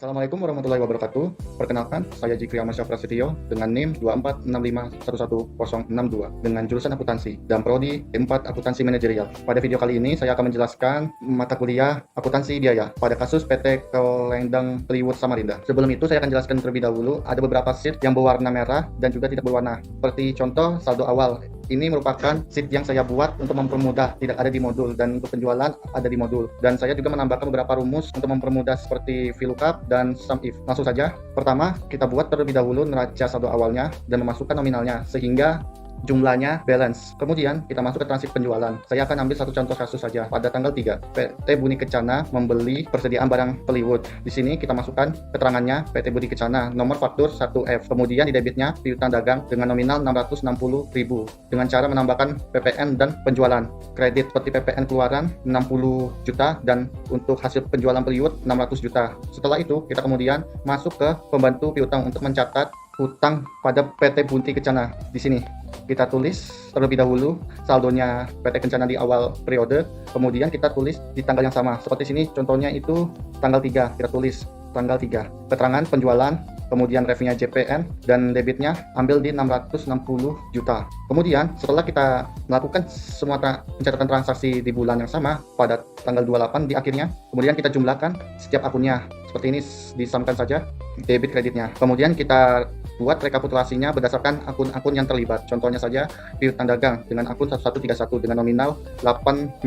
Assalamualaikum warahmatullahi wabarakatuh. Perkenalkan, saya Jikri Ahmad Syafra Setio dengan NIM 2465111062 dengan jurusan akuntansi dan prodi M4 Akuntansi Manajerial. Pada video kali ini saya akan menjelaskan mata kuliah akuntansi biaya pada kasus PT Kelendang Plywood Samarinda. Sebelum itu saya akan jelaskan terlebih dahulu ada beberapa sheet yang berwarna merah dan juga tidak berwarna. Seperti contoh saldo awal. Ini merupakan sheet yang saya buat untuk mempermudah, tidak ada di modul, dan untuk penjualan ada di modul. Dan saya juga menambahkan beberapa rumus untuk mempermudah seperti VLOOKUP dan SUMIF. Langsung saja, pertama kita buat terlebih dahulu neraca saldo awalnya dan memasukkan nominalnya sehingga jumlahnya balance. Kemudian kita masuk ke transaksi penjualan. Saya akan ambil satu contoh kasus saja. Pada tanggal 3, PT Budi Kencana membeli persediaan barang plywood. Di sini kita masukkan keterangannya PT Budi Kencana, nomor faktur 1F. Kemudian di debitnya piutang dagang dengan nominal 660.000 dengan cara menambahkan PPN dan penjualan. Kredit seperti PPN keluaran 60 juta dan untuk hasil penjualan plywood 600 juta. Setelah itu kita kemudian masuk ke pembantu piutang untuk mencatat hutang pada PT Budi Kencana. Di sini kita tulis terlebih dahulu saldonya PT Kencana di awal periode, kemudian kita tulis di tanggal yang sama. Seperti sini contohnya itu tanggal 3, kita tulis tanggal 3. Keterangan penjualan, kemudian revenue JPN dan debitnya ambil di 660 juta. Kemudian setelah kita melakukan semua pencatatan transaksi di bulan yang sama pada tanggal 28 di akhirnya, kemudian kita jumlahkan setiap akunnya. Seperti ini disamakan saja debit kreditnya. Kemudian kita buat rekapitulasinya berdasarkan akun-akun yang terlibat. Contohnya saja piutang dagang dengan akun 1131 dengan nominal 8.690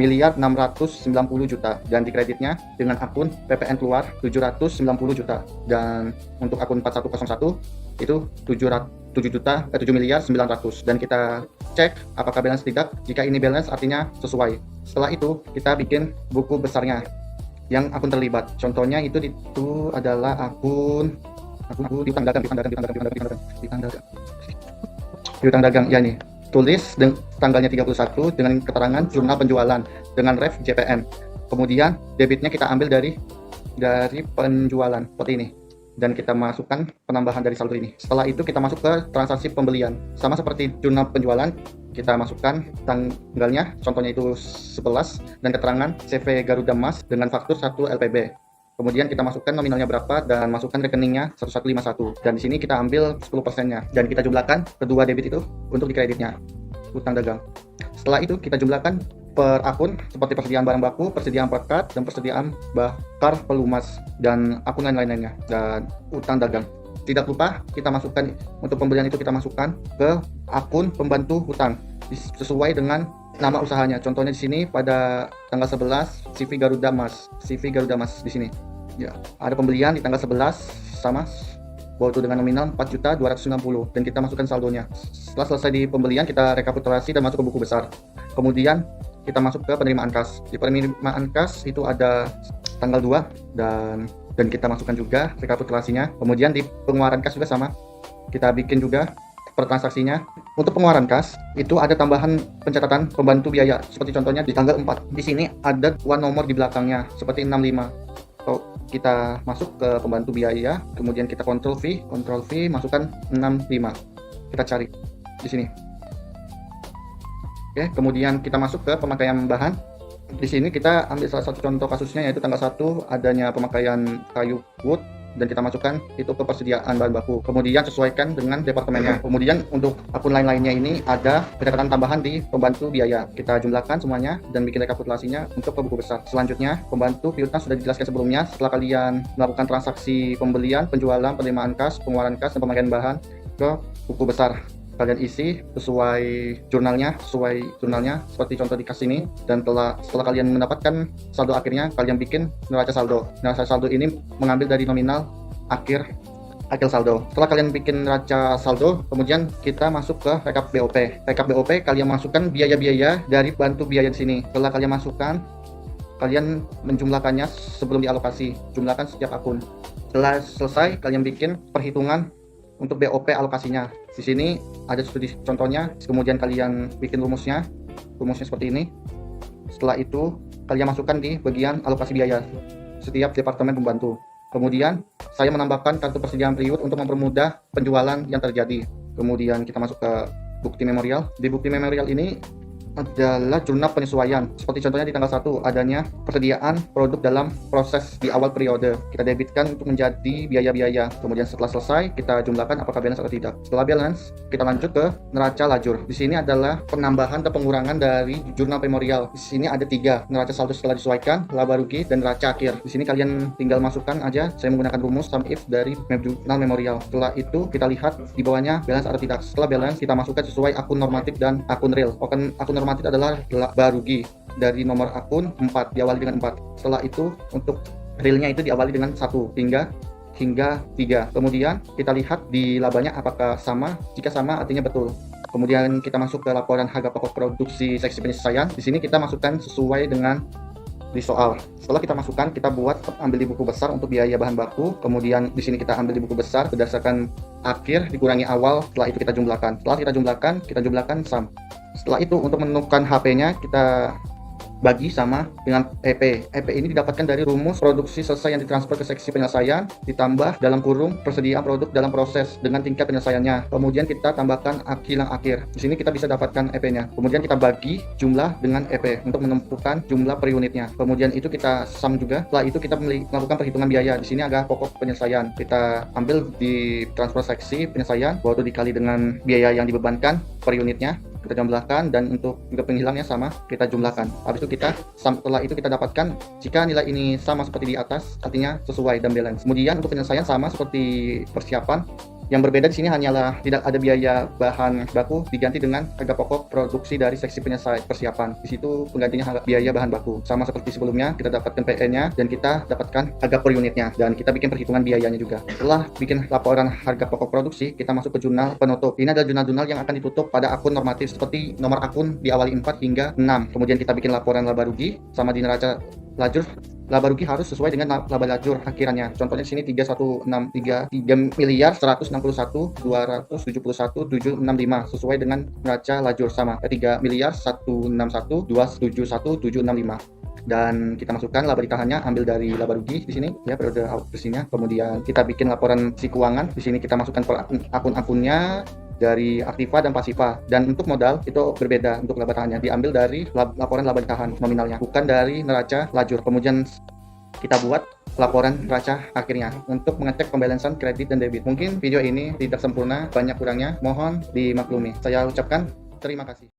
juta dan di kreditnya dengan akun PPN keluar 790 juta dan untuk akun 4101 itu 7.900.000 dan kita cek apakah balance tidak. Jika ini balance artinya sesuai. Setelah itu kita bikin buku besarnya yang akun terlibat. Contohnya itu adalah akun piutang dagang ya nih. Tulis tanggalnya 31 dengan keterangan jurnal penjualan dengan ref JPN. Kemudian debitnya kita ambil dari penjualan seperti ini dan kita masukkan penambahan dari saldo ini. Setelah itu kita masuk ke transaksi pembelian. Sama seperti jurnal penjualan, kita masukkan tanggalnya, contohnya itu 11 dan keterangan CV Garuda Mas dengan faktur 1 LPB. Kemudian kita masukkan nominalnya berapa dan masukkan rekeningnya 1151 dan di sini kita ambil 10%-nya dan kita jumlahkan kedua debit itu untuk di kreditnya hutang dagang. Setelah itu kita jumlahkan per akun seperti persediaan barang baku, persediaan pekat dan persediaan bakar pelumas dan akun lain-lainnya dan hutang dagang. Tidak lupa kita masukkan untuk pembelian itu kita masukkan ke akun pembantu hutang sesuai dengan nama usahanya. Contohnya di sini pada tanggal 11 CV Garuda Mas di sini. Ya, ada pembelian di tanggal 11 sama bahwa itu dengan nominal 4.290 dan kita masukkan saldonya. Setelah selesai di pembelian kita rekapitulasi dan masuk ke buku besar. Kemudian kita masuk ke penerimaan kas. Di penerimaan kas itu ada tanggal 2 dan kita masukkan juga rekapitulasinya. Kemudian di pengeluaran kas juga sama. Kita bikin juga per transaksinya. Untuk pengeluaran kas itu ada tambahan pencatatan pembantu biaya seperti contohnya di tanggal 4. Di sini ada one nomor di belakangnya seperti 65. So, kita masuk ke pembantu biaya, kemudian kita Ctrl V, masukkan 65. Kita cari di sini. Oke, kemudian kita masuk ke pemakaian bahan. Di sini kita ambil salah satu contoh kasusnya yaitu tanggal 1 adanya pemakaian kayu wood dan kita masukkan itu ke persediaan bahan baku. Kemudian sesuaikan dengan departemennya. Kemudian untuk akun lain-lainnya ini ada pencatatan tambahan di pembantu biaya. Kita jumlahkan semuanya dan bikin rekapitulasinya untuk ke buku besar. Selanjutnya, pembantu piutang sudah dijelaskan sebelumnya. Setelah kalian melakukan transaksi pembelian, penjualan, penerimaan kas, pengeluaran kas, dan pemakaian bahan ke buku besar. Kalian isi sesuai jurnalnya seperti contoh di kas ini dan setelah kalian mendapatkan saldo akhirnya kalian bikin neraca saldo. Neraca saldo ini mengambil dari nominal akhir saldo. Setelah kalian bikin neraca saldo, kemudian kita masuk ke rekap BOP. Rekap BOP kalian masukkan biaya-biaya dari bantu biaya di sini. Setelah kalian masukkan, kalian menjumlahkannya sebelum dialokasi. Jumlahkan setiap akun. Setelah selesai, kalian bikin perhitungan untuk BOP alokasinya. Di sini ada studi contohnya, kemudian kalian bikin rumusnya seperti ini. Setelah itu kalian masukkan di bagian alokasi biaya setiap departemen pembantu. Kemudian saya menambahkan kartu persediaan plywood untuk mempermudah penjualan yang terjadi. Kemudian kita masuk ke bukti memorial. Di bukti memorial ini adalah jurnal penyesuaian. Seperti contohnya di tanggal 1 adanya persediaan produk dalam proses di awal periode. Kita debitkan untuk menjadi biaya-biaya. Kemudian setelah selesai kita jumlahkan apakah balance atau tidak. Setelah balance kita lanjut ke neraca lajur. Di sini adalah penambahan atau pengurangan dari jurnal memorial. Di sini ada 3, neraca saldo setelah disesuaikan, laba rugi, dan neraca akhir. Di sini kalian tinggal masukkan aja. Saya menggunakan rumus sum if dari jurnal memorial. Setelah itu kita lihat di bawahnya balance atau tidak. Setelah balance kita masukkan sesuai akun normatif dan akun real. Akun normatif adalah laba rugi dari nomor akun 4, diawali dengan 4. Setelah itu untuk realnya itu diawali dengan 1 hingga 3. Kemudian kita lihat di labanya apakah sama. Jika sama artinya betul. Kemudian kita masuk ke laporan harga pokok produksi seksi penyelesaian. Di sini kita masukkan sesuai dengan di soal. Setelah kita masukkan, kita ambil di buku besar untuk biaya bahan baku. Kemudian di sini kita ambil di buku besar berdasarkan akhir dikurangi awal. Setelah itu kita jumlahkan. Setelah kita jumlahkan sum. Setelah itu untuk menemukan HP-nya kita bagi sama dengan EP. EP ini didapatkan dari rumus produksi selesai yang ditransfer ke seksi penyelesaian ditambah dalam kurung persediaan produk dalam proses dengan tingkat penyelesaiannya. Kemudian kita tambahkan kilang akhir. Di sini kita bisa dapatkan EP-nya. Kemudian kita bagi jumlah dengan EP untuk menentukan jumlah per unitnya. Kemudian itu kita sum juga. Setelah itu kita melakukan perhitungan biaya. Di sini ada pokok penyelesaian. Kita ambil di transfer seksi penyelesaian bahwa itu dikali dengan biaya yang dibebankan per unitnya. Kita jumlahkan dan untuk juga penghilangnya sama kita jumlahkan. Habis itu setelah itu kita dapatkan jika nilai ini sama seperti di atas artinya sesuai dan balance. Kemudian untuk penyelesaian sama seperti persiapan. Yang berbeda di sini hanyalah tidak ada biaya bahan baku diganti dengan harga pokok produksi dari seksi persiapan. Di situ penggantinya biaya bahan baku. Sama seperti sebelumnya, kita dapatkan PE-nya dan kita dapatkan harga per unitnya dan kita bikin perhitungan biayanya juga. Setelah bikin laporan harga pokok produksi, kita masuk ke jurnal penutup. Ini adalah jurnal-jurnal yang akan ditutup pada akun normatif seperti nomor akun diawali 4 hingga 6. Kemudian kita bikin laporan laba rugi sama di neraca lajur. Laba rugi harus sesuai dengan laba lajur akhirannya. Contohnya di sini 3 miliar 161.271.765 sesuai dengan neraca lajur sama 3 miliar 161.271.765. Dan kita masukkan laba ditahannya ambil dari laba rugi di sini ya periode bersihnya. Kemudian kita bikin laporan si keuangan. Di sini kita masukkan akun-akunnya dari aktiva dan pasiva, dan untuk modal itu berbeda. Untuk laba tahannya diambil dari laporan laba ditahan nominalnya, bukan dari neraca lajur. Kemudian kita buat laporan neraca akhirnya untuk mengecek pembalansan kredit dan debit. Mungkin video ini tidak sempurna, banyak kurangnya, mohon dimaklumi. Saya ucapkan terima kasih.